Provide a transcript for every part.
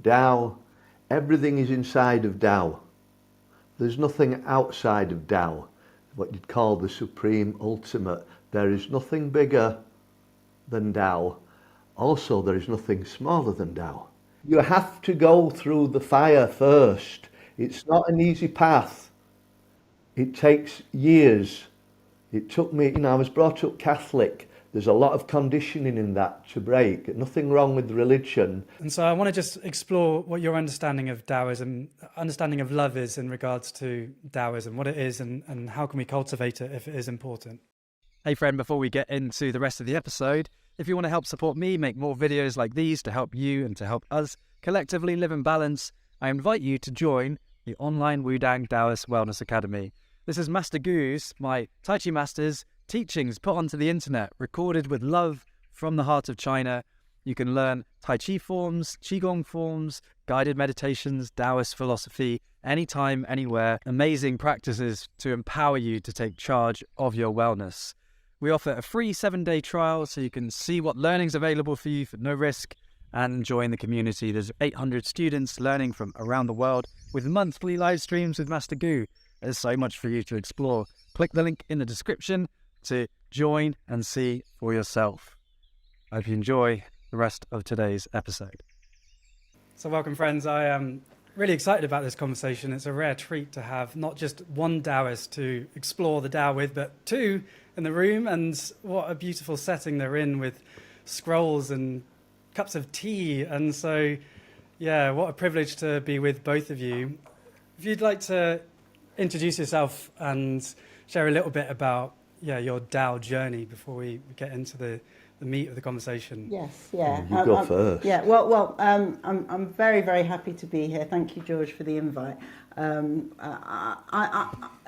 Tao, everything is inside of Tao. There's nothing outside of Tao, what you'd call the supreme ultimate. There is nothing bigger than Tao. Also, there is nothing smaller than Tao. You have to go through the fire first. It's not an easy path. It takes years. It took me, I was brought up Catholic. There's a lot of conditioning in that to break. Nothing wrong with religion. And so I want to just explore what your understanding of Taoism, understanding of love is in regards to Taoism, what it is and how can we cultivate it if it is important. Hey friend, before we get into the rest of the episode, if you want to help support me make more videos like these to help you and to help us collectively live in balance, I invite you to join the online Wudang Taoist Wellness Academy. This is Master Gu's, my Tai Chi Master's, teachings put onto the internet, recorded with love from the heart of China. You can learn Tai Chi forms, Qigong forms, guided meditations, Taoist philosophy, anytime, anywhere. Amazing practices to empower you to take charge of your wellness. We offer a free 7-day trial so you can see what learning's available for you for no risk and join the community. There's 800 students learning from around the world with monthly live streams with Master Gu. There's so much for you to explore. Click the link in the description to join and see for yourself. I hope you enjoy the rest of today's episode. So welcome friends, I am really excited about this conversation. It's a rare treat to have not just one Taoist to explore the Tao with, but two in the room, and what a beautiful setting they're in with scrolls and cups of tea. And so, yeah, what a privilege to be with both of you. If you'd like to introduce yourself and share a little bit about your Tao journey before we get into the meat of the conversation. Yes, yeah. You go first. Yeah, well, I'm very, very happy to be here. Thank you, George, for the invite.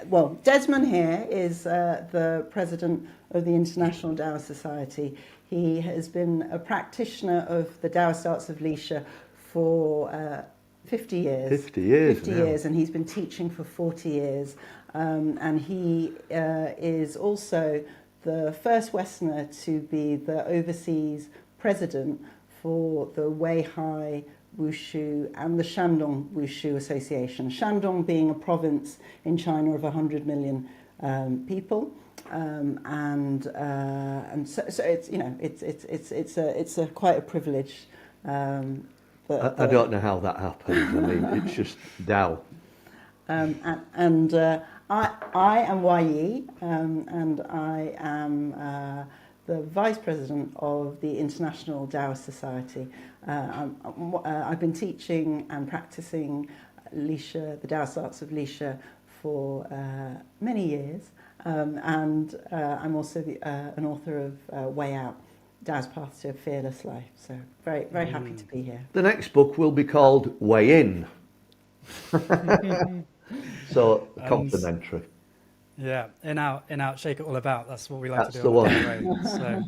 Well, Desmond here is the president of the International Taoist Society. He has been a practitioner of the Daoist arts of Lishi for 50 years. 50 years 50 now. years, and he's been teaching for 40 years. And he is also the first Westerner to be the overseas president for the Wai Yii Wushu and the Shandong Wushu Association. Shandong being a province in China of 100 million people, and so it's it's quite a privilege. I don't know how that happened. I mean, it's just Tao. I am Wai Yii, and I am the Vice President of the International Taoist Society. I've been teaching and practicing Lishi, the Daoist arts of Lishi, for many years, and I'm also an author of Way Out, Taoist Path to a Fearless Life. So very, very happy to be here. The next book will be called Way In. So complimentary. Yeah, in out, shake it all about. That's what we like That's to do. The one. Anyway. So,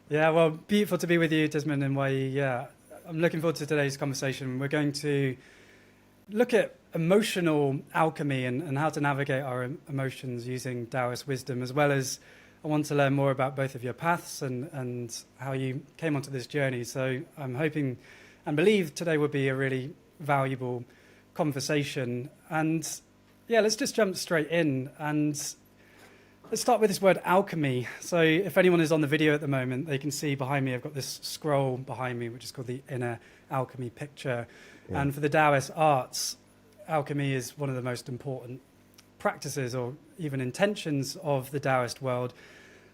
yeah, well, beautiful to be with you, Desmond and Wai Yii. Yeah, I'm looking forward to today's conversation. We're going to look at emotional alchemy and how to navigate our emotions using Taoist wisdom, as well as I want to learn more about both of your paths and how you came onto this journey. So I'm hoping and believe today will be a really valuable conversation. And yeah, let's just jump straight in and let's start with this word alchemy. So if anyone is on the video at the moment, they can see behind me, I've got this scroll behind me, which is called the Inner Alchemy Picture. Yeah. And for the Taoist arts, alchemy is one of the most important practices or even intentions of the Taoist world.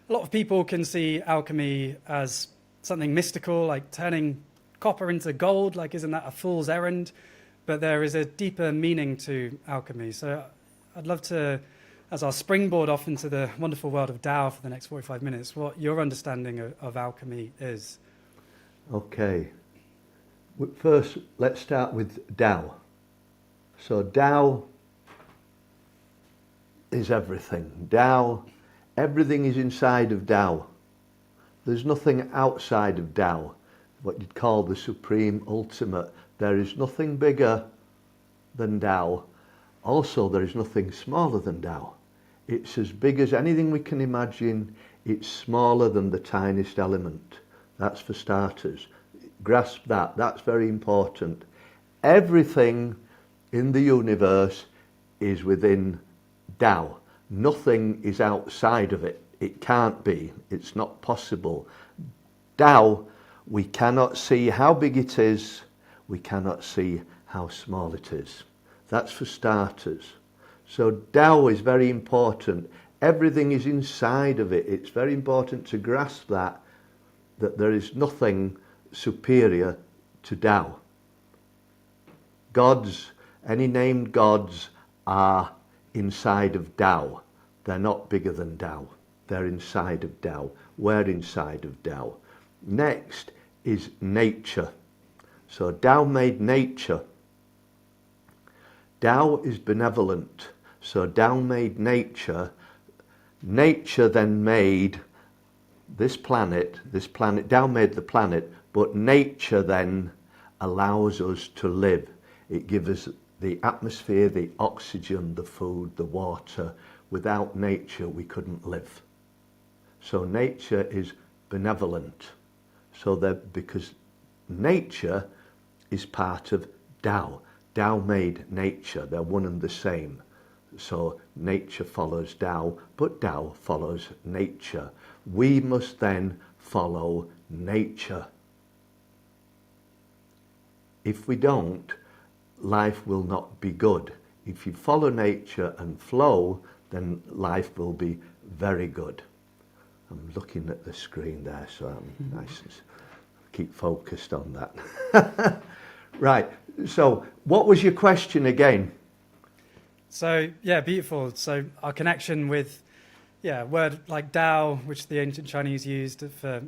A lot of people can see alchemy as something mystical, like turning copper into gold, like isn't that a fool's errand? But there is a deeper meaning to alchemy. So I'd love to, as our springboard off into the wonderful world of Tao for the next 45 minutes, what your understanding of alchemy is. Okay. First, let's start with Tao. So Tao is everything. Tao, everything is inside of Tao. There's nothing outside of Tao, what you'd call the supreme ultimate. There is nothing bigger than Tao. Also, there is nothing smaller than Tao. It's as big as anything we can imagine. It's smaller than the tiniest element. That's for starters. Grasp that. That's very important. everything in the universe is within Tao. Nothing is outside of it. It can't be. It's not possible. Tao, we cannot see how big it is. We cannot see how small it is. That's for starters. So Tao is very important. Everything is inside of it. It's very important to grasp that there is nothing superior to Tao. Gods, any named gods, are inside of Tao. They're not bigger than Tao. They're inside of Tao. We're inside of Tao. Next is nature. So Tao made nature. Tao is benevolent. So Tao made nature. Nature then made this planet. Tao made the planet, but nature then allows us to live. It gives us the atmosphere, the oxygen, the food, the water. Without nature, we couldn't live. So nature is benevolent. So that because nature is part of Tao. Tao made nature. They're one and the same. So nature follows Tao, but Tao follows nature. We must then follow nature. If we don't, life will not be good. If you follow nature and flow, then life will be very good. I'm looking at the screen there, so I'm nice and keep focused on that. Right, so what was your question again? So, yeah, beautiful. So our connection with, a word like Tao, which the ancient Chinese used for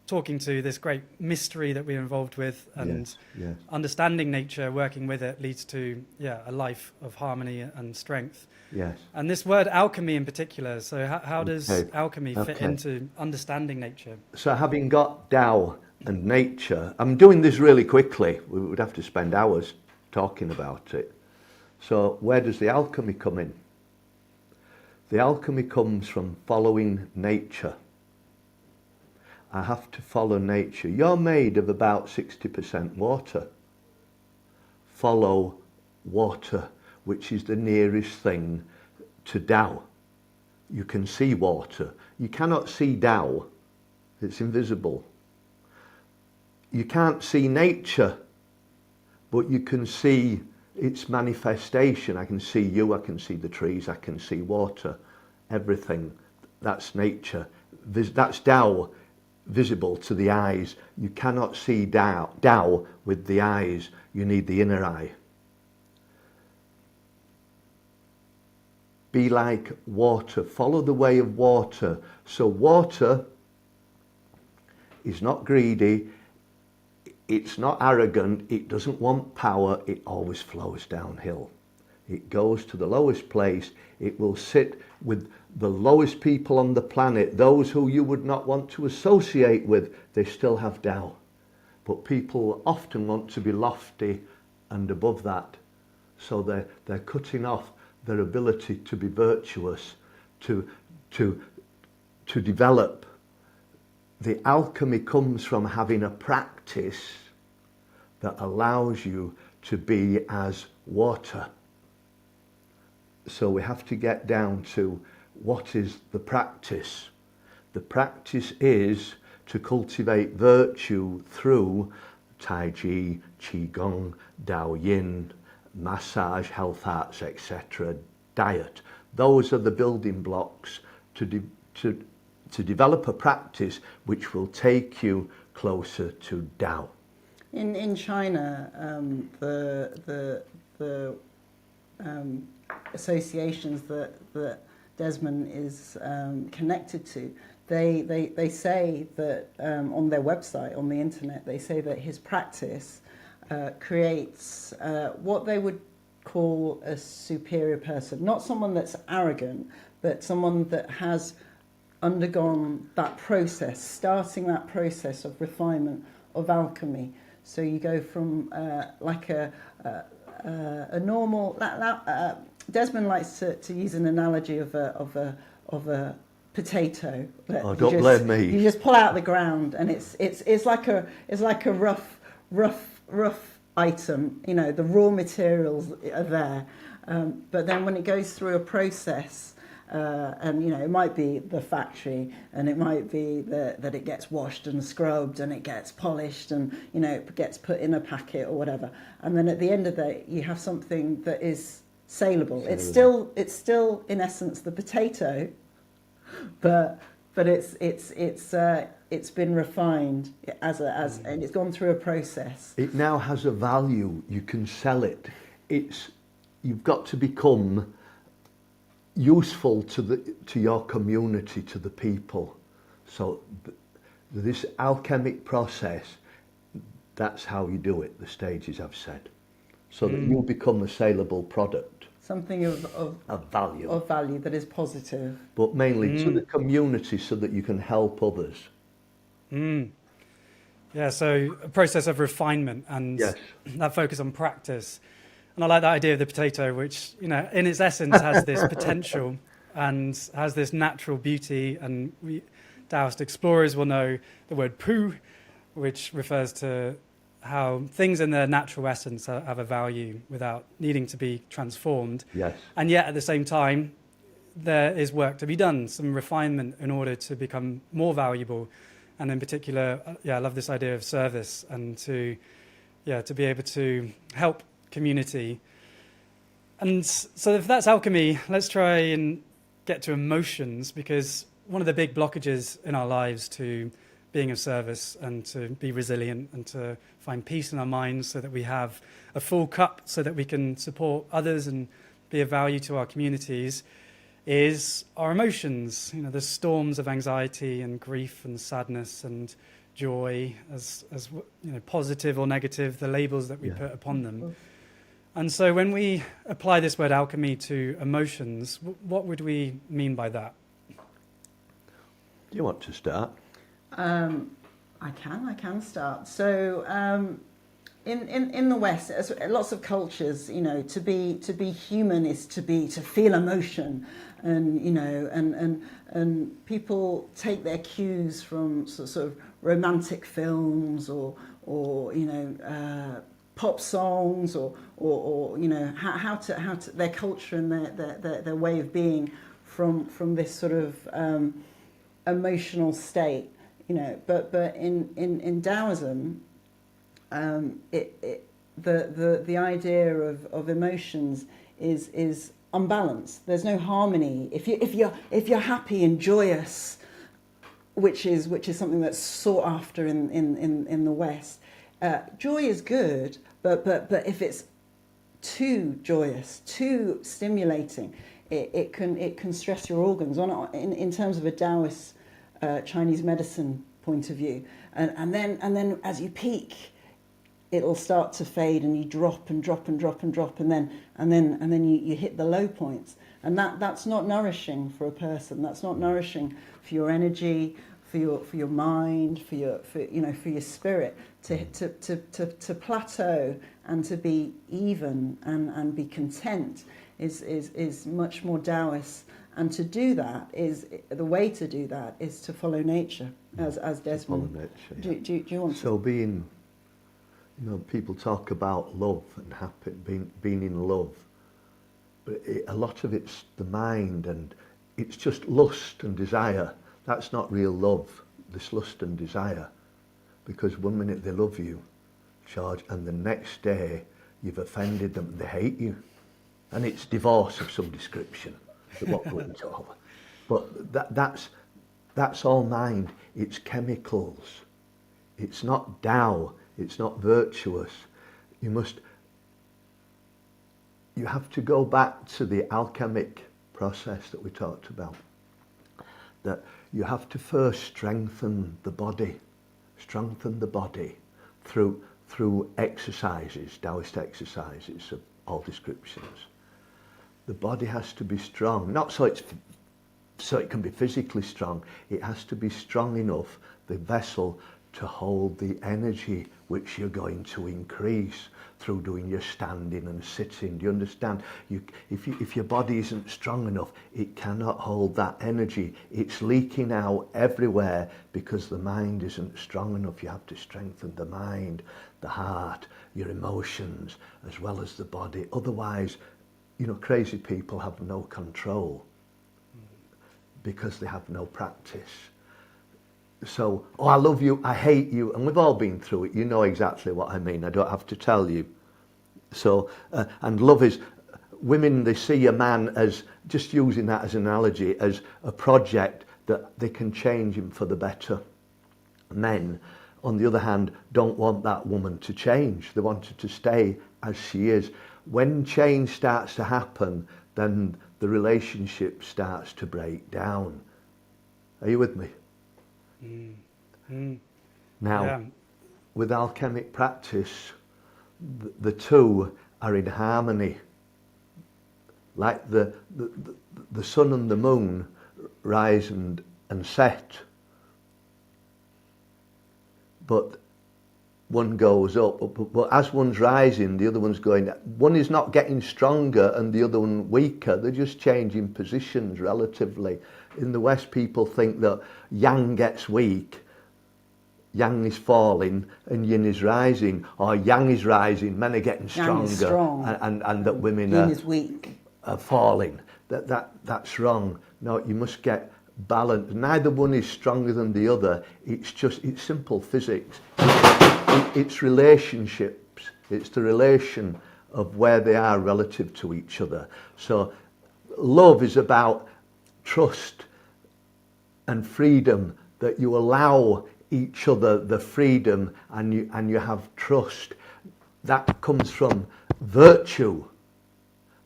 talking to this great mystery that we're involved with, and yes. understanding nature, working with it, leads to, a life of harmony and strength. Yes. And this word alchemy in particular, so how does alchemy fit into understanding nature? So having got Tao and nature, I'm doing this really quickly. We would have to spend hours talking about it. So where does the alchemy come in? The alchemy comes from following nature. I have to follow nature. You're made of about 60% water. Follow water, which is the nearest thing to Tao. You can see water. You cannot see Tao. It's invisible. You can't see nature, but you can see its manifestation. I can see you, I can see the trees, I can see water, everything. That's nature. That's Tao, visible to the eyes. You cannot see Tao with the eyes. You need the inner eye. Be like water. Follow the way of water. So water is not greedy. It's not arrogant. It doesn't want power. It always flows downhill. It goes to the lowest place. It will sit with the lowest people on the planet. Those who you would not want to associate with, they still have Tao. But people often want to be lofty and above that. So they're cutting off their ability to be virtuous, to develop. The alchemy comes from having a practice that allows you to be as water. So we have to get down to what is the practice. The practice is to cultivate virtue through Tai Chi, Qigong, Dao Yin, massage, health arts, etc., diet. Those are the building blocks to develop a practice which will take you closer to Tao. In China, the associations that Desmond is connected to, they say that on their website, on the internet, they say that his practice creates what they would call a superior person. Not someone that's arrogant, but someone that has undergone that process, starting that process of refinement, of alchemy. So you go from like a normal. Desmond likes to use an analogy of a potato. Oh, don't blame me. You just pull out the ground, and it's like a rough item, you know, the raw materials are there. But then when it goes through a process, and, you know, it might be the factory, and it might be that it gets washed and scrubbed and it gets polished and, you know, it gets put in a packet or whatever. And then at the end of the day, you have something that is saleable. It's still in essence the potato, but it's been refined and it's gone through a process. It now has a value. You can sell it. You've got to become useful to your community, to the people. So this alchemic process, that's how you do it, the stages I've said. So that you'll become a saleable product. Something of value. Of value that is positive. But mainly to the community so that you can help others. Yeah, so a process of refinement and that focus on practice. And I like that idea of the potato, which, you know, in its essence has this potential and has this natural beauty. And we Taoist explorers will know the word pu, which refers to how things in their natural essence have a value without needing to be transformed. Yes. And yet at the same time, there is work to be done, some refinement in order to become more valuable. And in particular, I love this idea of service and to be able to help community. And so if that's alchemy, let's try and get to emotions, because one of the big blockages in our lives to being of service and to be resilient and to find peace in our minds so that we have a full cup so that we can support others and be of value to our communities is our emotions. You know, the storms of anxiety and grief and sadness and joy, as you know, positive or negative, the labels that we put upon them. And so when we apply this word alchemy to emotions, what would we mean by that? Do you want to start? I can start. So in the West, as lots of cultures, you know, to be human is to feel emotion, and you know, and people take their cues from sort of romantic films or you know, pop songs or you know, how to their culture and their way of being from this sort of emotional state. You know, but in Taoism, the idea of emotions is unbalanced. There's no harmony. If you're happy and joyous, which is something that's sought after in the West, joy is good. But if it's too joyous, too stimulating, it can stress your organs. In terms of a Taoist Chinese medicine point of view, and then as you peak, it'll start to fade, and you drop and drop and drop and drop, and then you hit the low points, and that's not nourishing for a person. That's not nourishing for your energy, for your mind, for your spirit. To plateau and to be even and be content is much more Taoist. And to do that the way to do that is to follow nature, as Desmond. Follow nature, yeah. Do you want to? So being, you know, people talk about love and happy, being in love, but a lot of it's the mind, and it's just lust and desire. That's not real love, this lust and desire, because one minute they love you, George, and the next day you've offended them, they hate you, and it's divorce of some description. What we're into over. But that's all mind. It's chemicals. It's not Tao. It's not virtuous. You have to go back to the alchemic process that we talked about. That you have to first strengthen the body through exercises, Taoist exercises of all descriptions. The body has to be strong, not so it can be physically strong. It has to be strong enough, the vessel, to hold the energy which you're going to increase through doing your standing and sitting. Do you understand? If your body isn't strong enough, it cannot hold that energy. It's leaking out everywhere because the mind isn't strong enough. You have to strengthen the mind, the heart, your emotions as well as the body. Otherwise, crazy people have no control because they have no practice. So, I love you, I hate you, and we've all been through it. You know exactly what I mean. I don't have to tell you. So, and love is, women, they see a man as, just using that as an analogy, as a project that they can change him for the better. Men, on the other hand, don't want that woman to change. They want her to stay as she is. When change starts to happen, then the relationship starts to break down. Are you with me? Now, with alchemic practice, the two are in harmony. Like the sun and the moon rise and set. But one goes up, but as one's rising, the other one's going. One is not getting stronger and the other one weaker. They're just changing positions relatively. In the West, people think that yang gets weak, yang is falling, and yin is rising, or yang is rising, men are getting stronger, Yang is strong, and that women yin is weak. Are falling. That's wrong. No, you must get balance. Neither one is stronger than the other. It's simple physics. It's relationships. It's the relation of where they are relative to each other. So love is about trust and freedom, that you allow each other the freedom and you have trust. That comes from virtue,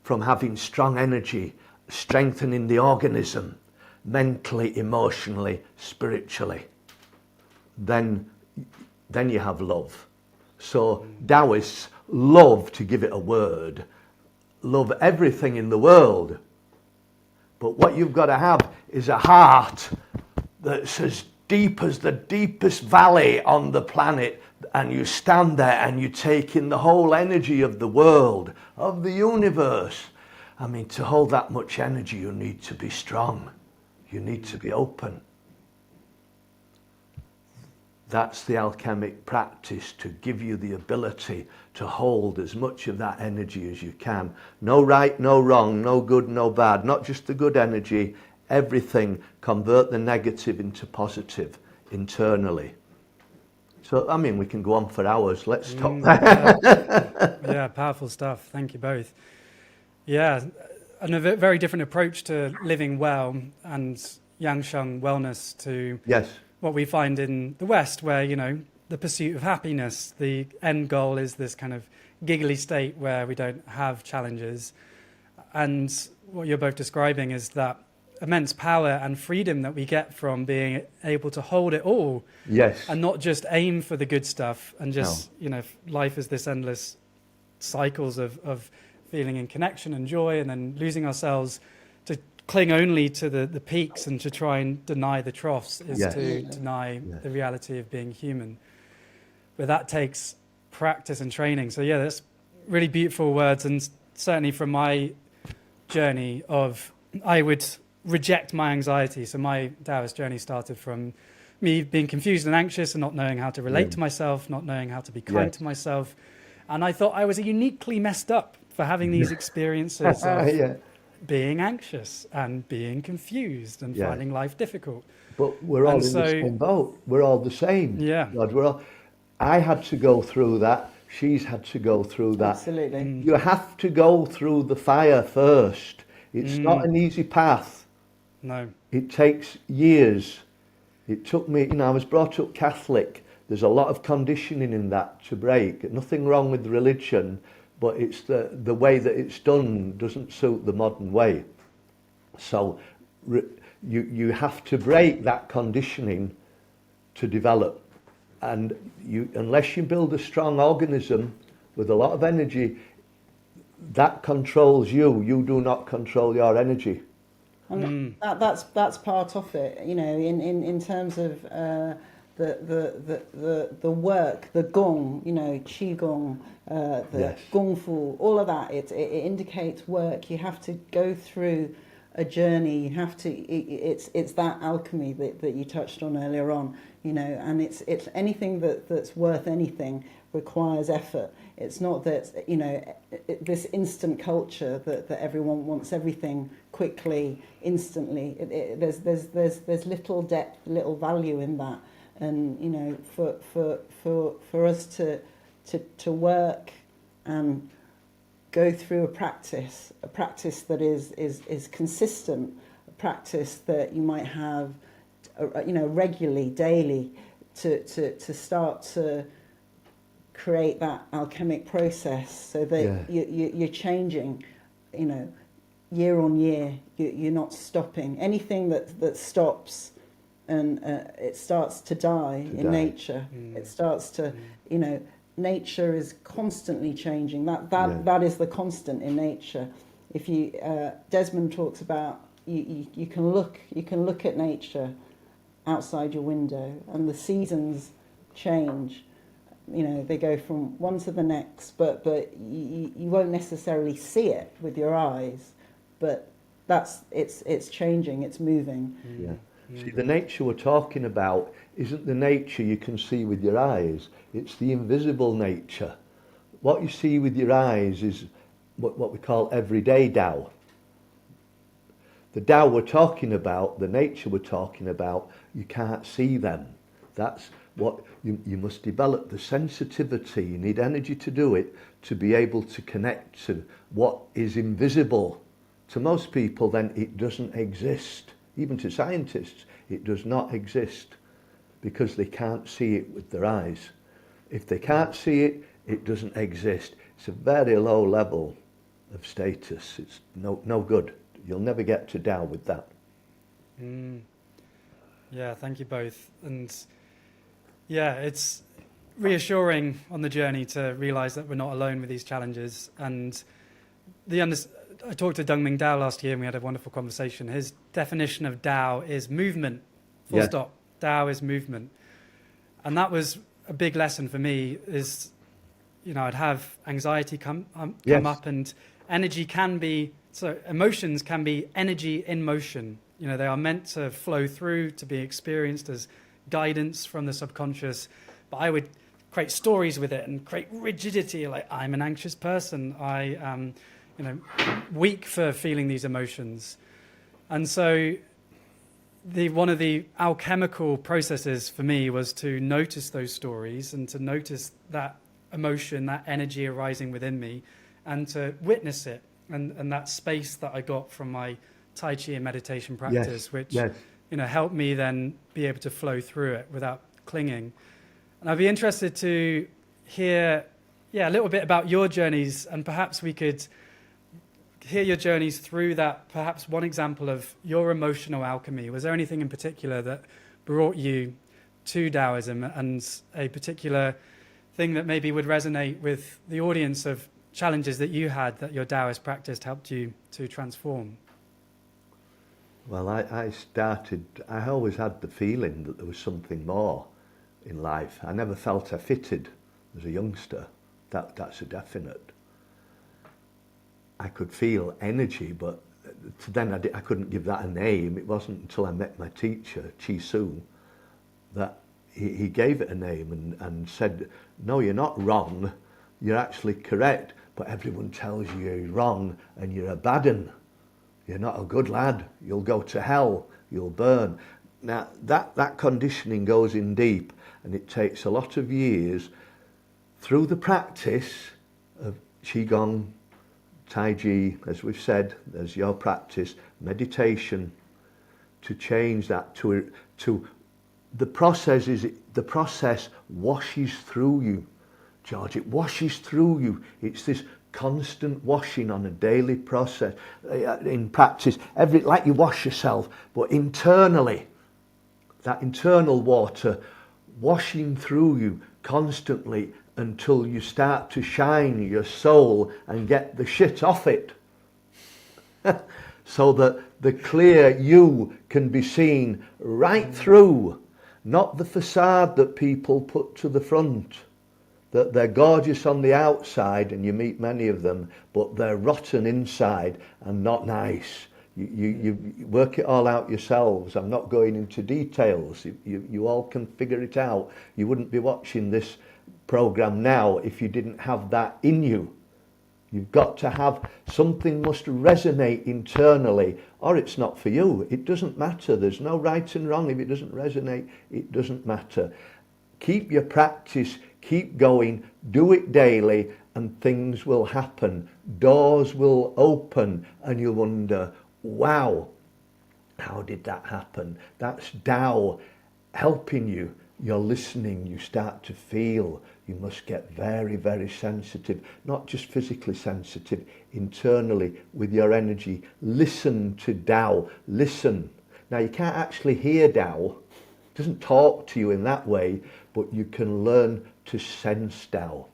from having strong energy, strengthening the organism, mentally, emotionally, spiritually. Then you have love. So Taoists love, to give it a word, love everything in the world. But what you've got to have is a heart that's as deep as the deepest valley on the planet, and you stand there and you take in the whole energy of the world, of the universe. I mean, to hold that much energy, you need to be strong. You need to be open. That's the alchemic practice, to give you the ability to hold as much of that energy as you can. No right, no wrong, no good, no bad, not just the good energy, everything. Convert the negative into positive internally. So, I mean, we can go on for hours. Let's stop there. Yeah, powerful stuff. Thank you both. Yeah, and a very different approach to living well and yang sheng wellness to Yes. what we find in the West, where, the pursuit of happiness, the end goal is this kind of giggly state where we don't have challenges. And what you're both describing is that immense power and freedom that we get from being able to hold it all. Yes. And not just aim for the good stuff and just, life is this endless cycles of feeling in connection and joy, and then losing ourselves to cling only to the peaks and to try and deny the troughs is to deny the reality of being human. But that takes practice and training. So yeah, that's really beautiful words. And certainly from my journey I would reject my anxiety. So my Taoist journey started from me being confused and anxious and not knowing how to relate to myself, not knowing how to be kind to myself. And I thought I was uniquely messed up for having these experiences of being anxious and being confused and finding life difficult. But we're all in the same boat. We're all the same. Yeah. God, I had to go through that. She's had to go through that. Absolutely. You have to go through the fire first. It's not an easy path. No. It takes years. It took me, I was brought up Catholic. There's a lot of conditioning in that to break. Nothing wrong with religion, but it's the way that it's done doesn't suit the modern way. So you have to break that conditioning to develop. And unless you build a strong organism with a lot of energy, that controls you. You do not control your energy. And that's part of it, in terms of the work, the gong, qigong, gong fu, all of that. It indicates work. You have to go through a journey. You have to. It's that alchemy that you touched on earlier on, and it's anything that's worth anything requires effort. It's not that, this instant culture that everyone wants everything quickly, instantly. There's little depth, little value in that. And, for us to work and go through a practice that is consistent, a practice that you might have, regularly, daily, to start to create that alchemic process, so that you're changing, year on year. You're not stopping. Anything that stops, and it starts to die in nature. It starts to, nature is constantly changing. That is the constant in nature. If you, Desmond talks about, you can look at nature outside your window, and the seasons change. They go from one to the next, but you won't necessarily see it with your eyes. But it's changing, it's moving. Yeah. See, the nature we're talking about isn't the nature you can see with your eyes. It's the invisible nature. What you see with your eyes is what we call everyday Tao. The Tao we're talking about, the nature we're talking about, you can't see them. That's what you must develop, the sensitivity. You need energy to do it, to be able to connect to what is invisible. To most people, then, it doesn't exist. Even to scientists, it does not exist, because they can't see it with their eyes. If they can't see it, it doesn't exist. It's a very low level of status. It's no good. You'll never get to Tao with that. Yeah, thank you both. And yeah, it's reassuring on the journey to realise that we're not alone with these challenges. And I talked to Dungming Dao last year, and we had a wonderful conversation. His definition of Dao is movement, full stop. Dao is movement. And that was a big lesson for me, is, I'd have anxiety come up, and emotions can be energy in motion. They are meant to flow through, to be experienced as guidance from the subconscious. But I would create stories with it and create rigidity, like, I'm an anxious person. I am, weak for feeling these emotions. And so one of the alchemical processes for me was to notice those stories, and to notice that emotion, that energy arising within me, and to witness it. And that space that I got from my Tai Chi and meditation practice, which helped me then be able to flow through it without clinging. And I'd be interested to hear a little bit about your journeys, and perhaps we could hear your journeys through that. Perhaps one example of your emotional alchemy. Was there anything in particular that brought you to Taoism, and a particular thing that maybe would resonate with the audience of challenges that you had, that your Taoist practice helped you to transform? Well, I always had the feeling that there was something more in life. I never felt I fitted as a youngster. That's a definite. I could feel energy, but then I couldn't give that a name. It wasn't until I met my teacher, Chi Su, that he gave it a name and said, no, you're not wrong, you're actually correct, but everyone tells you you're wrong and you're a bad un. You're not a good lad, you'll go to hell, you'll burn. Now, that conditioning goes in deep, and it takes a lot of years through the practice of Qigong, Tai Chi, as we've said, as your practice, meditation, to change that to the process washes through you, George. It washes through you. It's this constant washing on a daily process in practice, like you wash yourself, but internally, that internal water washing through you constantly, until you start to shine your soul and get the shit off it. So that the clear you can be seen right through, not the facade that people put to the front, that they're gorgeous on the outside, and you meet many of them, but they're rotten inside and not nice. You work it all out yourselves. I'm not going into details. You all can figure it out. You wouldn't be watching this program now if you didn't have that in you. You've got to have, something must resonate internally, or it's not for you. It doesn't matter. There's no right and wrong. If it doesn't resonate, it doesn't matter. Keep your practice, keep going, do it daily, and things will happen. Doors will open, and you'll wonder, wow, how did that happen? That's Tao helping you. You're listening, you start to feel. You must get very, very sensitive, not just physically sensitive, internally with your energy. Listen to Tao, listen. Now you can't actually hear Tao, it doesn't talk to you in that way, but you can learn to sense Tao.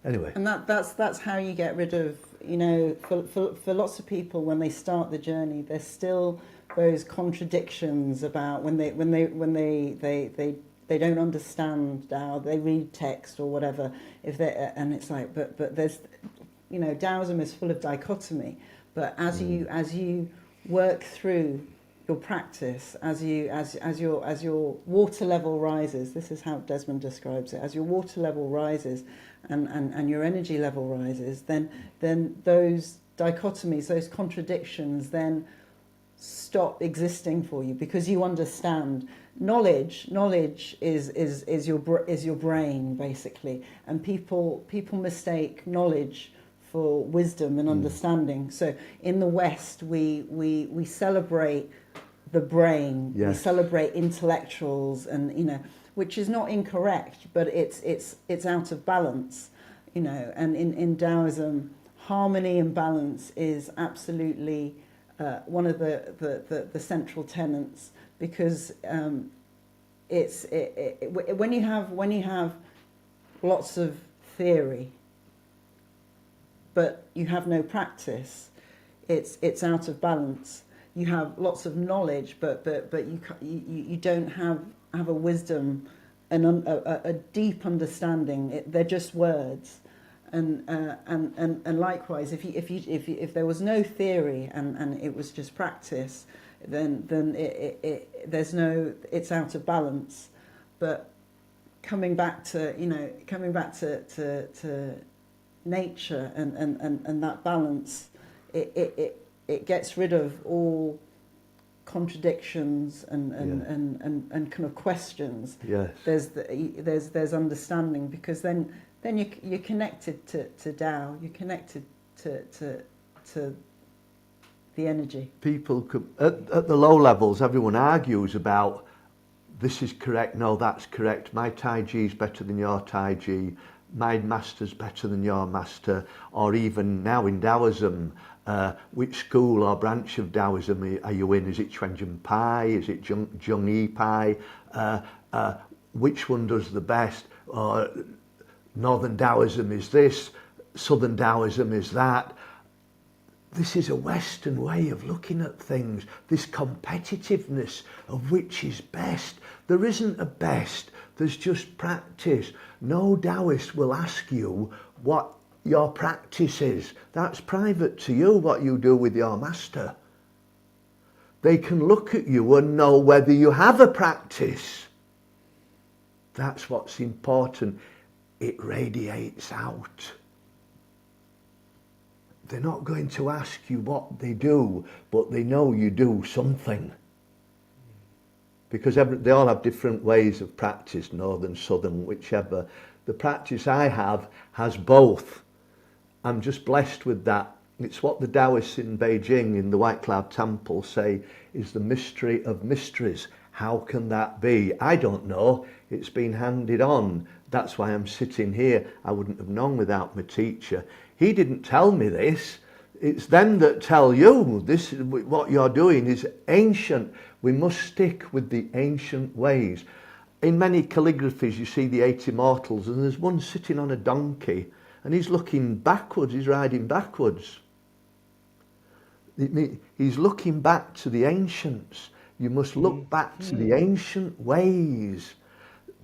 Anyway. And that's how you get rid of, you know, for lots of people when they start the journey, there's still those contradictions about when they don't understand Tao, they read text or whatever, and it's like, but there's, you know, Taoism is full of dichotomy, but as you work through your practice, as your water level rises, this is how Desmond describes it, as your water level rises and your energy level rises, then those dichotomies, those contradictions then stop existing for you, because you understand knowledge is your brain, basically, and people mistake knowledge for wisdom and understanding. So in the West we celebrate the brain, yes. We celebrate intellectuals, and you know, which is not incorrect, but it's out of balance, you know. And in Taoism, harmony and balance is absolutely one of the central tenets, because when you have lots of theory but you have no practice, it's out of balance. You have lots of knowledge, but you don't have a wisdom and a deep understanding. They're just words. And likewise, if there was no theory and it was just practice, then it's out of balance. But coming back to nature and that balance, it gets rid of all contradictions and kind of questions. Yes. There's understanding, because then you're connected to Tao, you're connected to the energy. People could, at the low levels, everyone argues about this is correct, no, that's correct, my Tai Chi is better than your Tai Chi, my master's better than your master, or even now in Taoism, which school or branch of Taoism are you in? Is it Chuen Pai? Is it Zheng Yi Pai? Which one does the best? Or Northern Taoism is this, Southern Taoism is that. This is a Western way of looking at things, this competitiveness of which is best. There isn't a best, there's just practice. No Taoist will ask you what your practice is. That's private to you, what you do with your master. They can look at you and know whether you have a practice. That's what's important. It radiates out. They're not going to ask you what they do, but they know you do something. Because they all have different ways of practice, northern, southern, whichever. The practice I have has both. I'm just blessed with that. It's what the Daoists in Beijing, in the White Cloud Temple, say is the mystery of mysteries. How can that be? I don't know. It's been handed on. That's why I'm sitting here. I wouldn't have known without my teacher. He didn't tell me this. It's them that tell you this. What you're doing is ancient. We must stick with the ancient ways. In many calligraphies you see the 8 immortals, and there's one sitting on a donkey and he's looking backwards, he's riding backwards. He's looking back to the ancients. You must look back to the ancient ways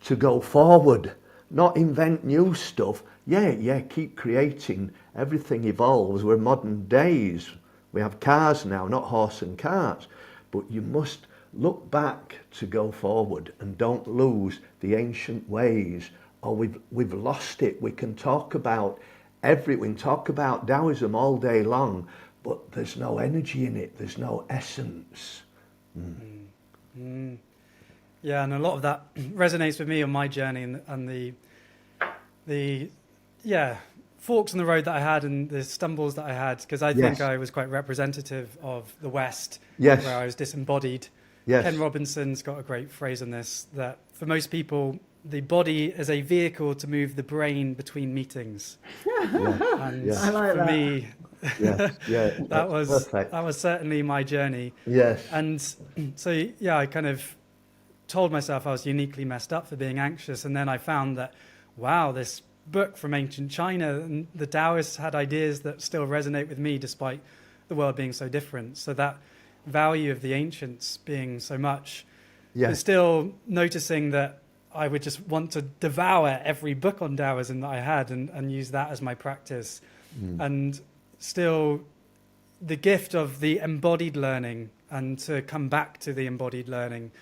to go forward, not invent new stuff. Yeah, keep creating. Everything evolves. We're modern days. We have cars now, not horse and carts. But you must look back to go forward and don't lose the ancient ways or we've lost it. We can talk about Taoism all day long, but there's no energy in it. There's no essence. Yeah, and a lot of that resonates with me on my journey, and the forks in the road that I had and the stumbles that I had, because I think I was quite representative of the West, Yes. where I was disembodied. Yes. Ken Robinson's got a great phrase on this, that for most people, the body is a vehicle to move the brain between meetings. And I like for that. me, that was certainly my journey. Yes. And so, I kind of told myself I was uniquely messed up for being anxious. And then I found that, wow, this book from ancient China, and the Daoists had ideas that still resonate with me despite the world being so different. So that value of the ancients being so much, is still noticing that I would just want to devour every book on Taoism that I had and use that as my practice. And still the gift of the embodied learning, and to come back to the embodied learning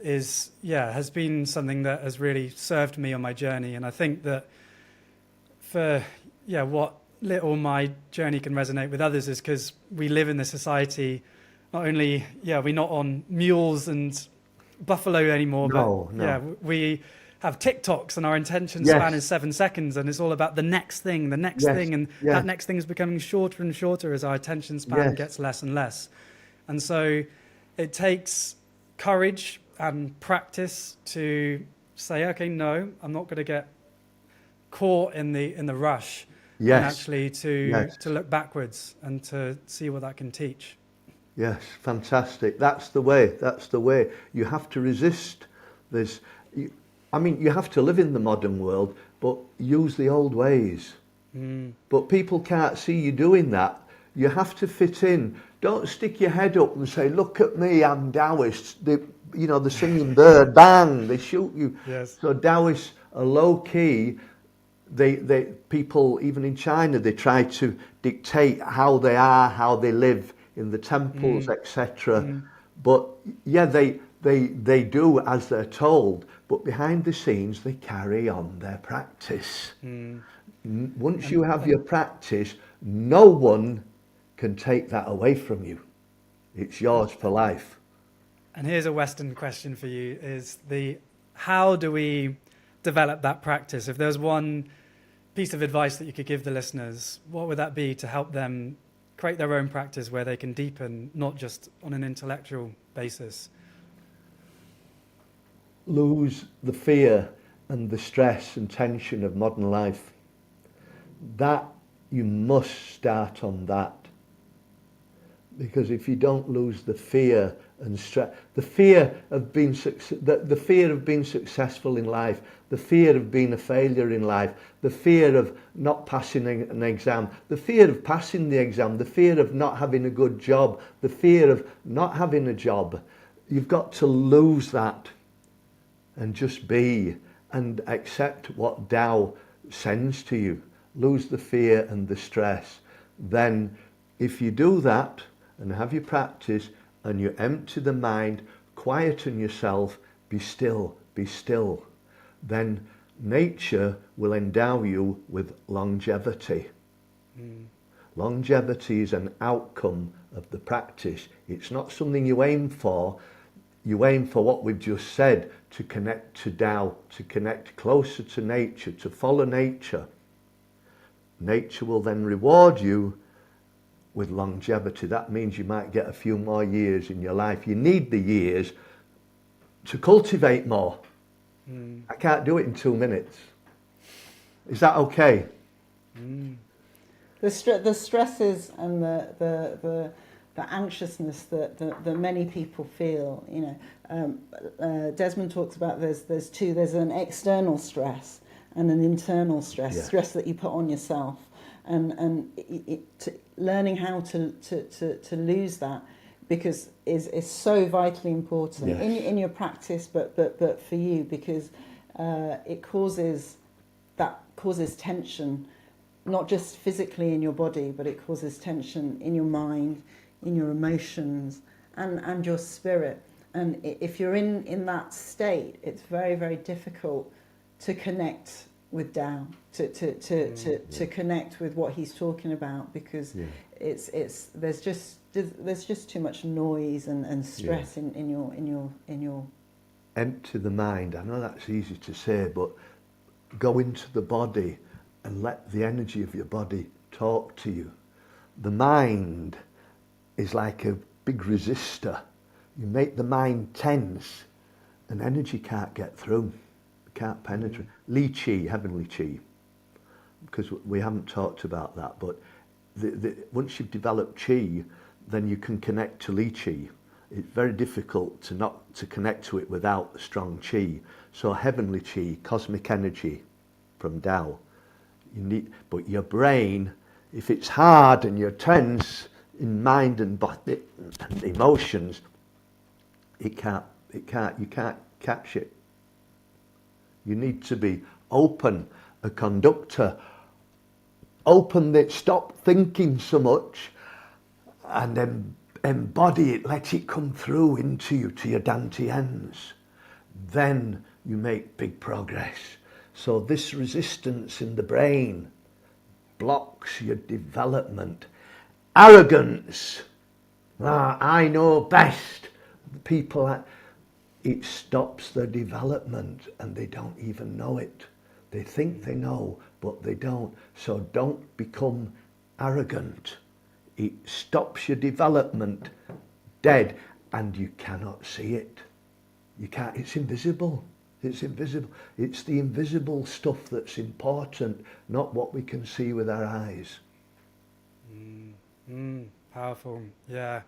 has been something that has really served me on my journey. And I think that for what little my journey can resonate with others is because we live in this society, not only we're not on mules and buffalo anymore, but we have TikToks and our attention span is 7 seconds, and it's all about the next thing, and that next thing is becoming shorter and shorter as our attention span gets less and less. And so it takes courage and practice to say, okay, no, I'm not going to get caught in the rush, and actually to look backwards and to see what that can teach. Yes, fantastic. That's the way. You have to resist this. You have to live in the modern world, but use the old ways. But people can't see you doing that. You have to fit in. Don't stick your head up and say, look at me, I'm Daoist. The singing bird, bang, they shoot you. Yes. So Daoists are low key. They people, even in China, they try to dictate how they are, how they live in the temples, etc. But they do as they're told, but behind the scenes they carry on their practice. Once you have your practice, no one can take that away from you. It's yours for life. And here's a Western question for you, is how do we develop that practice? If there's one piece of advice that you could give the listeners, what would that be to help them create their own practice where they can deepen, not just on an intellectual basis? Lose the fear and the stress and tension of modern life. That, you must start on that. Because if you don't lose the fear and stress, the fear of being successful in life, the fear of being a failure in life, the fear of not passing an exam, the fear of passing the exam, the fear of not having a good job, the fear of not having a job, you've got to lose that and just be and accept what Tao sends to you. Lose the fear and the stress. Then if you do that and have your practice and you empty the mind, quieten yourself, be still, then nature will endow you with longevity. Longevity is an outcome of the practice. It's not something you aim for. You aim for what we've just said, to connect to Tao, to connect closer to nature, to follow nature. Nature will then reward you with longevity. That means you might get a few more years in your life. You need the years to cultivate more. I can't do it in 2 minutes. Is that okay? The stresses and the anxiousness that many people feel, Desmond talks about there's two. There's an external stress and an internal stress, stress that you put on yourself, and learning how to lose that, because is so vitally important in your practice, but for you, because it causes tension, not just physically in your body, but it causes tension in your mind, in your emotions, and your spirit. And if you're in that state, it's very, very difficult to connect with Tao, to connect with what he's talking about, because it's there's just too much noise and stress in your empty the mind. I know that's easy to say, but go into the body and let the energy of your body talk to you. The mind is like a big resistor. You make the mind tense and energy can't get through, can't penetrate. Li Qi, heavenly Qi, because we haven't talked about that, but once you've developed Qi, then you can connect to Li Qi. It's very difficult to connect to it without strong Qi. So heavenly Qi, cosmic energy from Tao. But your brain, if it's hard and you're tense in mind and body and emotions, you can't catch it. You need to be open, a conductor, open that stop thinking so much, and then embody it, let it come through into you to your dantians. Then you make big progress. So this resistance in the brain blocks your development. Arrogance, I know best. It stops their development and they don't even know it. They think they know, but they don't. So don't become arrogant. It stops your development dead and you cannot see it. You can't, it's invisible. It's invisible. It's the invisible stuff that's important, not what we can see with our eyes. Powerful, yeah.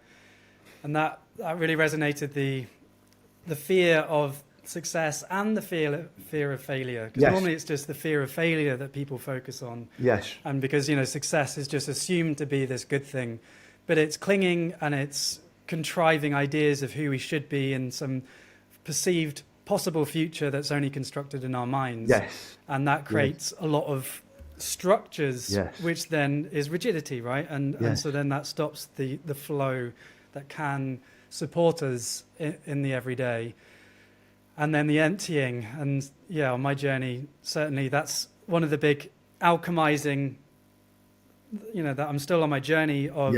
And that really resonated, the fear of success and the fear of failure. Because normally it's just the fear of failure that people focus on. Yes. And because, success is just assumed to be this good thing. But it's clinging and it's contriving ideas of who we should be in some perceived possible future that's only constructed in our minds. Yes. And that creates a lot of structures, which then is rigidity, right? And so then that stops the flow that can support us in the everyday. And then the emptying. And on my journey, certainly that's one of the big alchemizing, that I'm still on my journey of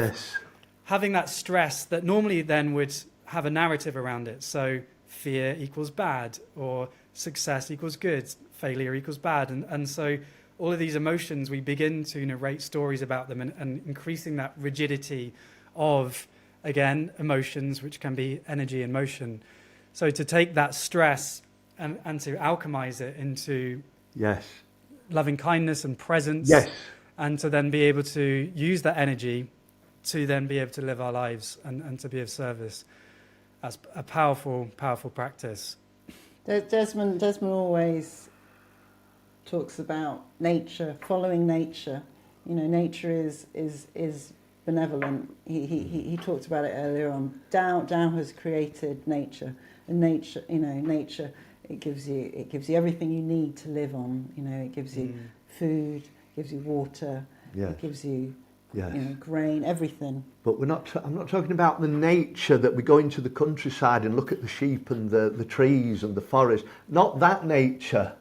having that stress that normally then would have a narrative around it. So fear equals bad, or success equals good, failure equals bad. And so all of these emotions, we begin to narrate stories about them and increasing that rigidity of, again, emotions, which can be energy and motion. So to take that stress and to alchemize it into loving kindness and presence, and to then be able to use that energy to then be able to live our lives and to be of service. That's a powerful, powerful practice. Desmond always talks about nature, following nature. Nature is benevolent. He talked about it earlier on. Tao has created nature, and nature, it gives you everything you need to live on. It gives you food, gives you water, it gives you grain, everything. But I'm not talking about the nature that we go into the countryside and look at the sheep and the trees and the forest. Not that nature.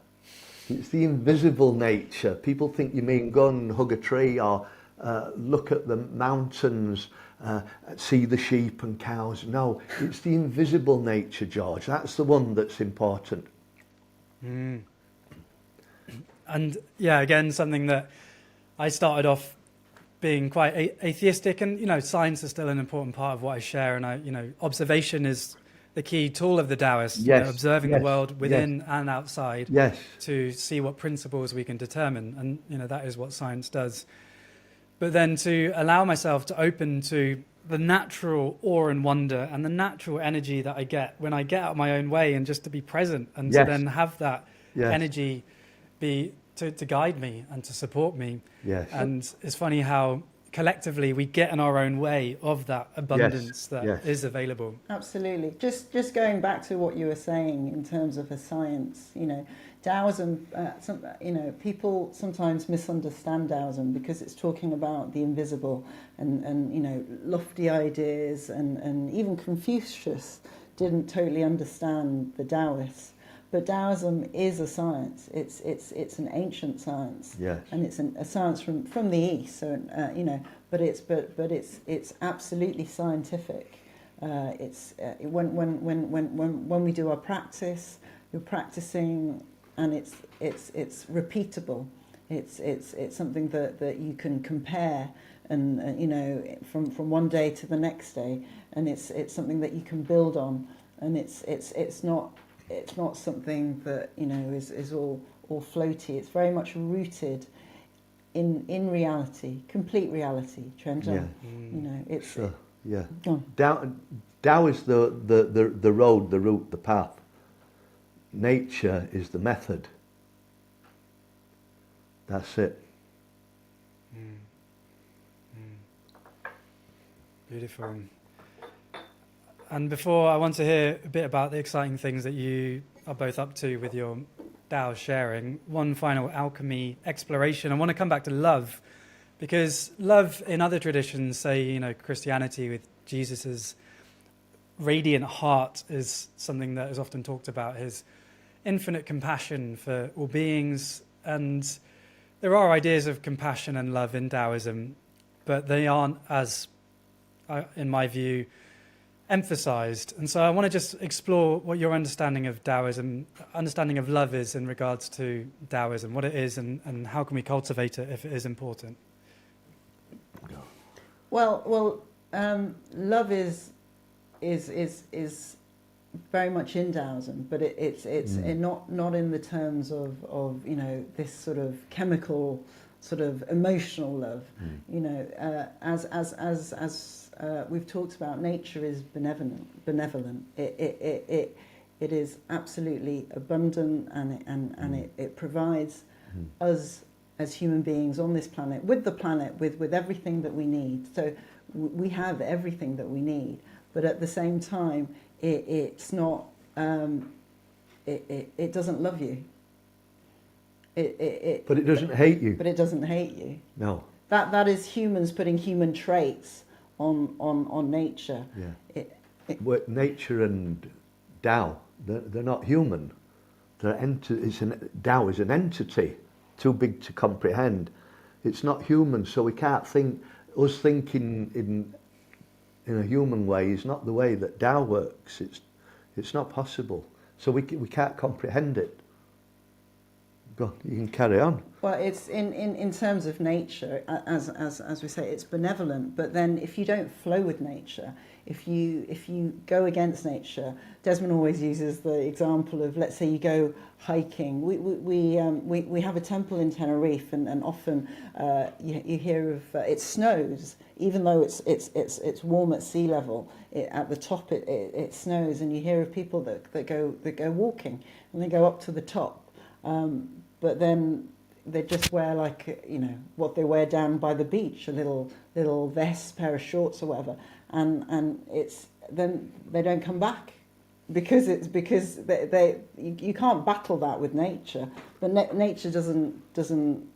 It's the invisible nature. People think you mean go and hug a tree or look at the mountains, see the sheep and cows. No, it's the invisible nature, George. That's the one that's important. And again, something that I started off being quite atheistic, and science is still an important part of what I share, and observation is the key tool of the Daoist, observing the world within and outside to see what principles we can determine, and that is what science does. But then to allow myself to open to the natural awe and wonder and the natural energy that I get when I get out of my own way, and just to be present and to then have that energy be to guide me and to support me. And it's funny how collectively we get in our own way of that abundance that is available. Absolutely. Just going back to what you were saying in terms of the science, Taoism, people sometimes misunderstand Taoism because it's talking about the invisible and lofty ideas, and even Confucius didn't totally understand the Taoists. but Taoism is a science. It's an ancient science, Yes. and it's a science from the East. So but it's absolutely scientific. When we do our practice, you're practicing, and it's repeatable. It's something that you can compare, and from one day to the next day, and it's something that you can build on, and it's not something that is all floaty. It's very much rooted in reality, complete reality. Yeah. It's Sure. Yeah. Go on. Tao is the road, the route, the path. Nature is the method. That's it. Beautiful. And before, I want to hear a bit about the exciting things that you are both up to with your Tao sharing. One final alchemy exploration. I want to come back to love, because love in other traditions, say, Christianity with Jesus's radiant heart is something that is often talked about, his infinite compassion for all beings. And there are ideas of compassion and love in Taoism, but they aren't as, in my view, emphasized. And so I want to just explore what your understanding of Taoism, understanding of love is in regards to Taoism, what it is, and how can we cultivate it if it is important. Well, love is very much in Taoism, but it's not in the terms of this sort of chemical, sort of emotional love. As we've talked about, nature is benevolent. It is absolutely abundant, and it provides us as human beings on this planet, with everything that we need. So we have everything that we need, but at the same time, it's not. It doesn't love you. But it doesn't hate you. But it doesn't hate you. No. That is humans putting human traits on nature. Yeah. Nature and Tao, they're not human. Tao is an entity too big to comprehend. It's not human, so we can't think. Us thinking in a human way is not the way that Tao works. It's not possible. So we can't comprehend it. Go on, you can carry on. Well, it's in terms of nature, as we say, it's benevolent. But then, if you don't flow with nature, if you go against nature, Desmond always uses the example of, let's say you go hiking. We have a temple in Tenerife, and often you hear of it snows, even though it's warm at sea level. At the top it snows, and you hear of people that go walking, and they go up to the top. But then they just wear what they wear down by the beach, a little vest, pair of shorts or whatever, and then they don't come back because you can't battle that with nature. But nature doesn't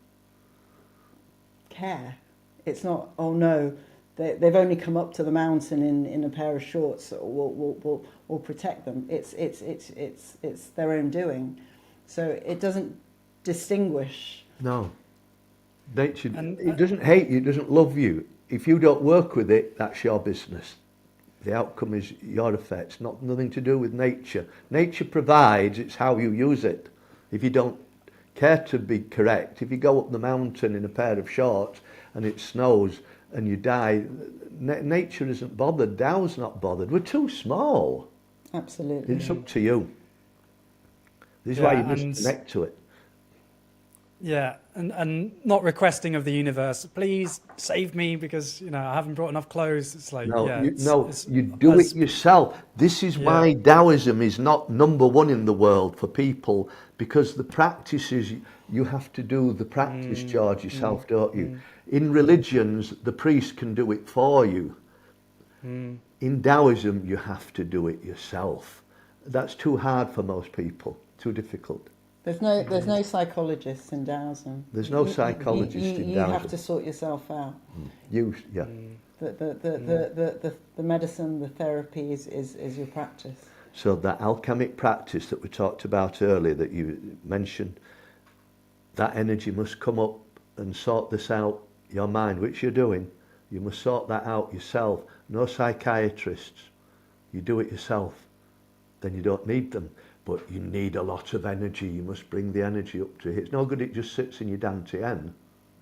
care. It's not, oh no, they've only come up to the mountain in a pair of shorts. We'll protect them. It's their own doing. So it doesn't distinguish. No. Nature, it doesn't hate you, it doesn't love you. If you don't work with it, that's your business. The outcome is your effects, nothing to do with nature. Nature provides, it's how you use it. If you don't care to be correct, if you go up the mountain in a pair of shorts and it snows and you die, nature isn't bothered, Tao's not bothered. We're too small. Absolutely. It's up to you. This is why you must connect to it. Yeah, and not requesting of the universe, please save me because I haven't brought enough clothes. It's like you do it yourself. This is why Taoism is not number one in the world for people, because the practice is you have to do the practice, George, yourself, don't you? In religions, the priest can do it for you. In Taoism, you have to do it yourself. That's too hard for most people. Too difficult. There's no psychologists in Taoism. There's no psychologist in Taoism. You have to sort yourself out. The medicine, the therapy is your practice. So that alchemic practice that we talked about earlier, that you mentioned, that energy must come up and sort this out, your mind, which you're doing. You must sort that out yourself. No psychiatrists. You do it yourself. Then you don't need them. But you need a lot of energy. You must bring the energy up to it. It's no good it just sits in your dantian.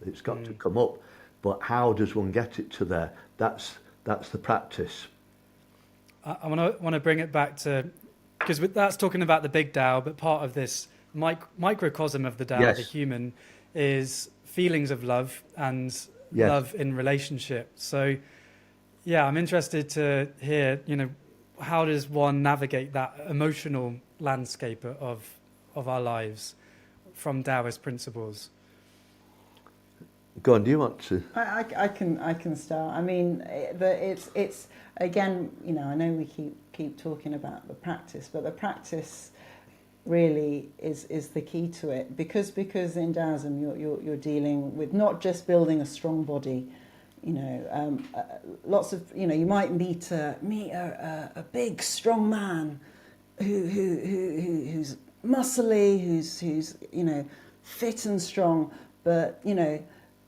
It's got to come up. But how does one get it to there? That's the practice. I want to bring it back to, because that's talking about the big Tao, but part of this microcosm of the Tao, Yes. the human, is feelings of love and Yes. love in relationship. So, yeah, I'm interested to hear, how does one navigate that emotional landscape of our lives from Taoist principles? Go on, do you want to? I can start. I mean, it's again, I know we keep talking about the practice, but the practice really is the key to it, because in Taoism you're dealing with not just building a strong body. Lots of you might meet a big strong man who's muscly, who's fit and strong, but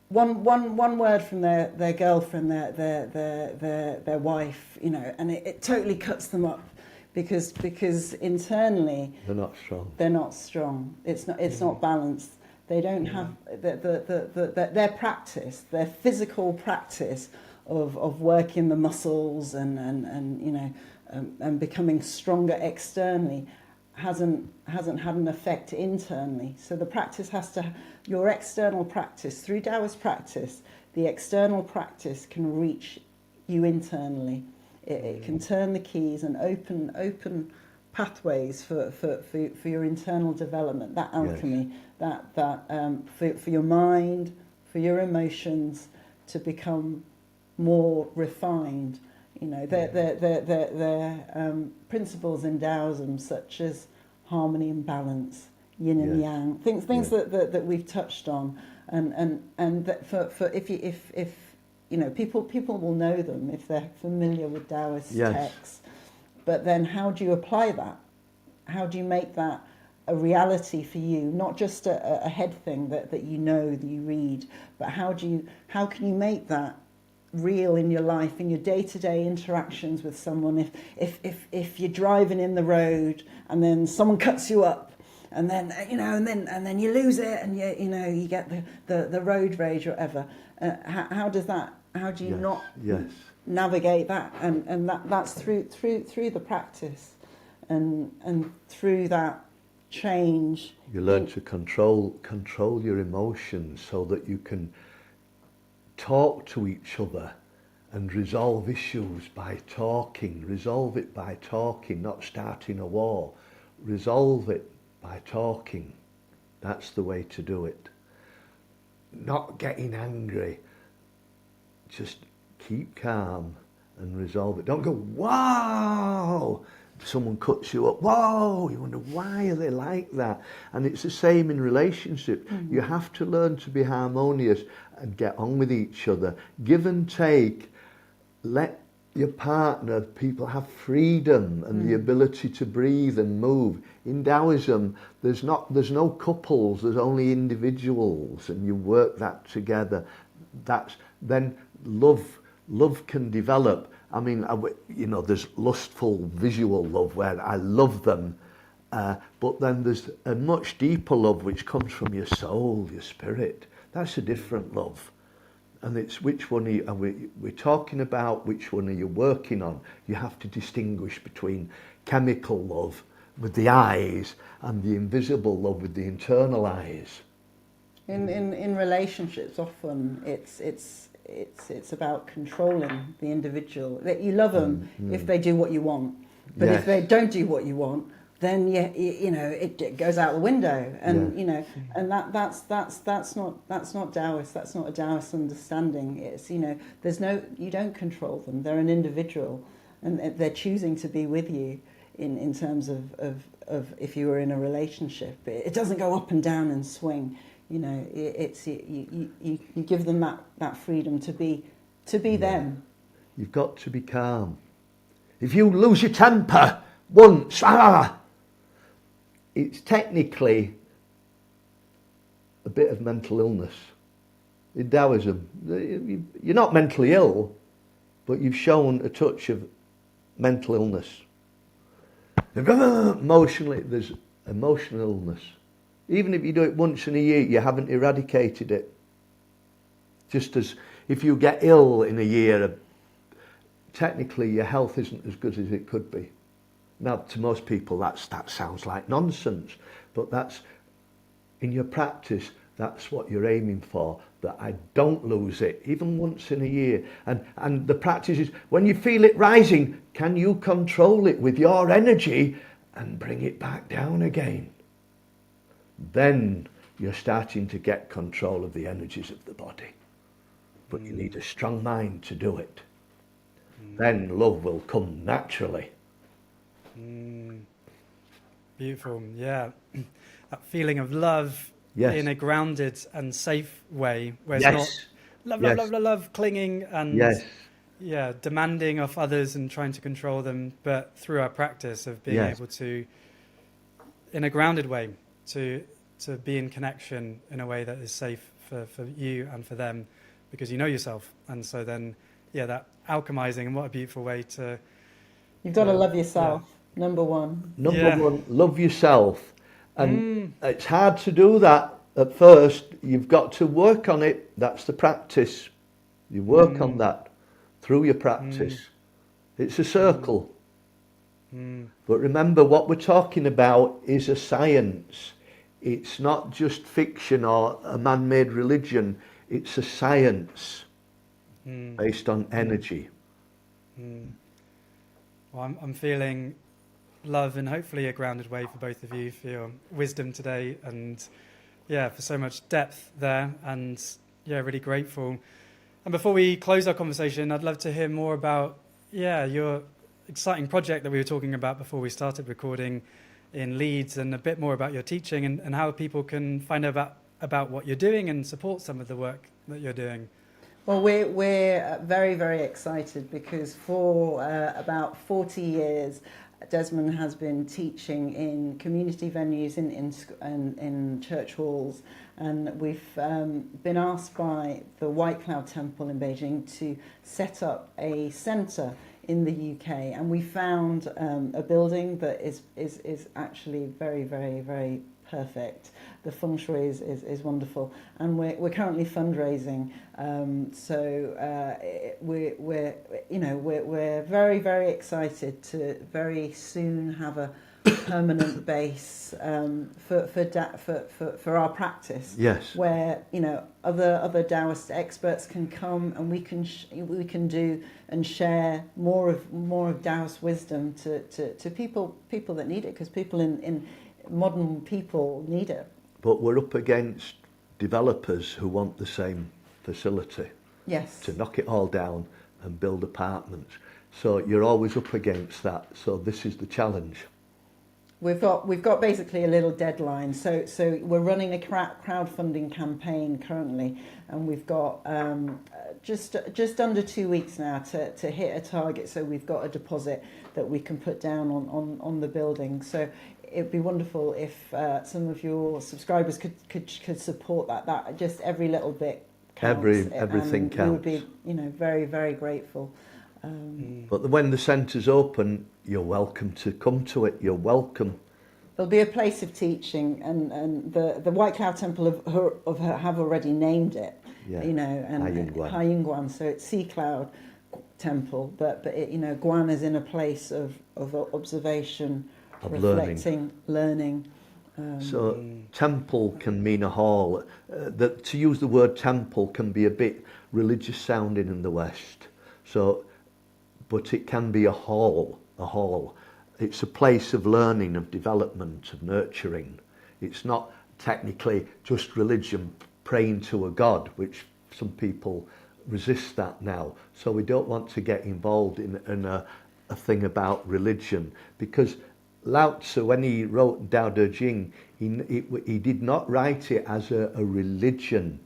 one word from their girlfriend, their wife, and it totally cuts them up, because internally they're not strong. It's not balanced. They don't have their practice, their physical practice of working the muscles and becoming stronger externally hasn't had an effect internally. So the practice your external practice, through Taoist practice, the external practice can reach you internally. It can turn the keys and open pathways for your internal development, that alchemy, yes. For your mind, for your emotions to become more refined. They're principles in Taoism such as harmony and balance, yin and yang, things that we've touched on, and that for if people will know them if they're familiar with Taoist texts. But then how do you apply that? How do you make that a reality for you? Not just a head thing that that you read, but how can you make that real in your life, in your day-to-day interactions with someone? If you're driving in the road and then someone cuts you up, and then and then you lose it, and you get the road rage or whatever. How do you not navigate that? And that's through the practice, and through that change. You learn to control your emotions so that you can talk to each other and resolve issues by talking. Resolve it by talking, not starting a war. Resolve it by talking. That's the way to do it. Not getting angry. Just keep calm and resolve it. Don't go, wow! Someone cuts you up, whoa! You wonder, why are they like that? And it's the same in relationship. Mm-hmm. You have to learn to be harmonious and get on with each other. Give and take. Let your partner, people have freedom and the ability to breathe and move. In Taoism, there's no couples, there's only individuals, and you work that together. Then love can develop. I mean, there's lustful visual love where I love them, but then there's a much deeper love which comes from your soul, your spirit. That's a different love. And it's which one we're talking about, which one are you working on? You have to distinguish between chemical love with the eyes and the invisible love with the internal eyes. In relationships, often it's about controlling the individual. That you love them if they do what you want, but if they don't do what you want, then it goes out the window, and and that's not Taoist. That's not a Taoist understanding. It's you don't control them. They're an individual, and they're choosing to be with you in terms of if you were in a relationship. It doesn't go up and down and swing. You give them that freedom to be them. You've got to be calm. If you lose your temper, once, it's technically a bit of mental illness. In Taoism, you're not mentally ill, but you've shown a touch of mental illness. Emotionally, there's emotional illness. Even if you do it once in a year, you haven't eradicated it. Just as if you get ill in a year, technically your health isn't as good as it could be. Now, to most people, that sounds like nonsense, but that's, in your practice, that's what you're aiming for, that I don't lose it, even once in a year. And the practice is, when you feel it rising, can you control it with your energy and bring it back down again? Then you're starting to get control of the energies of the body. But you need a strong mind to do it. Then love will come naturally. Beautiful, yeah. That feeling of love in a grounded and safe way, where it's not love, clinging and demanding of others and trying to control them, but through our practice of being able to, in a grounded way, to be in connection in a way that is safe for you and for them, because you know yourself. And so then, that alchemizing, and what a beautiful way to... You've got to love yourself, number one. Number one, love yourself. And it's hard to do that at first. You've got to work on it. That's the practice. You work on that through your practice. It's a circle. But remember, what we're talking about is a science. It's not just fiction or a man-made religion. It's a science based on energy. Well, I'm feeling love in hopefully a grounded way for both of you, for your wisdom today, and for so much depth there, and really grateful. And before we close our conversation, I'd love to hear more about your exciting project that we were talking about before we started recording in Leeds, and a bit more about your teaching and how people can find out about what you're doing and support some of the work that you're doing. Well, we're very, very excited, because for about 40 years, Desmond has been teaching in community venues, in church halls, and we've been asked by the White Cloud Temple in Beijing to set up a centre in the UK, and we found a building that is actually very, very, very perfect. The feng shui is wonderful, and we're currently fundraising. We're very, very excited to very soon have a permanent base for our practice. Yes. Where other Daoist experts can come, and we can do and share more of Daoist wisdom to people that need it, because people in modern people need it. But we're up against developers who want the same facility. Yes. To knock it all down and build apartments. So you're always up against that. So this is the challenge. We've got basically a little deadline. So we're running a crowdfunding campaign currently, and we've got just under 2 weeks now to hit a target. So we've got a deposit that we can put down on the building. So it'd be wonderful if some of your subscribers could support that. That just every little bit counts. Everything counts. We would be very, very grateful. But when the centre's open, you're welcome to come to it. You're welcome. There'll be a place of teaching, and the White Cloud Temple have already named it. Yeah. And Hai Ying Guan. So it's Sea Cloud Temple, but Guan is in a place of observation, of reflecting, learning. So temple can mean a hall. To use the word temple can be a bit religious sounding in the West. But it can be a hall. It's a place of learning, of development, of nurturing. It's not technically just religion praying to a god, which some people resist that now. So we don't want to get involved in a thing about religion, because Lao Tzu, when he wrote Tao Te Ching, he did not write it as a religion.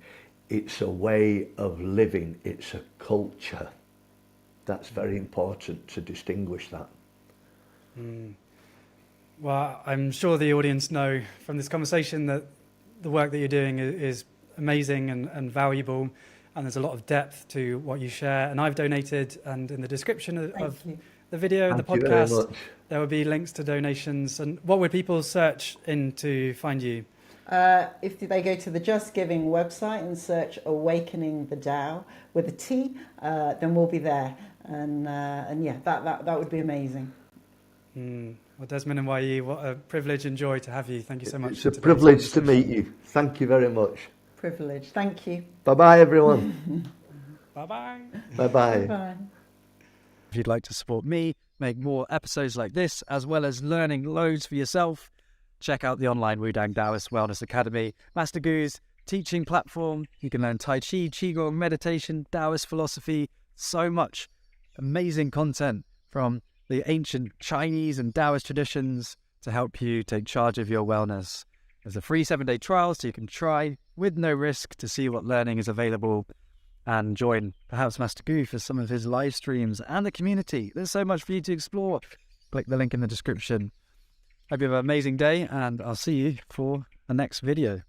It's a way of living. It's a culture. That's very important to distinguish that. Well, I'm sure the audience know from this conversation that the work that you're doing is amazing and valuable, and there's a lot of depth to what you share. And I've donated, and in the description of the video and the Thank you very podcast, much. there will be links to donations. And what would people search in to find you? If they go to the Just Giving website and search Awakening the Tao with a T, then we'll be there. And yeah, that would be amazing. Well, Desmond and Wai Yii, what a privilege and joy to have you. Thank you so much. It's a privilege to meet you. Thank you very much. Privilege. Thank you. Bye-bye, everyone. Bye-bye. Bye-bye. Bye. If you'd like to support me, make more episodes like this, as well as learning loads for yourself, check out the online Wudang Daoist Wellness Academy, Master Gu's teaching platform. You can learn Tai Chi, Qigong, meditation, Daoist philosophy, so much amazing content from the ancient Chinese and Daoist traditions to help you take charge of your wellness. There's a free 7-day trial so you can try with no risk to see what learning is available and join perhaps Master Gu for some of his live streams and the community. There's so much for you to explore. Click the link in the description. Hope you have an amazing day, and I'll see you for the next video.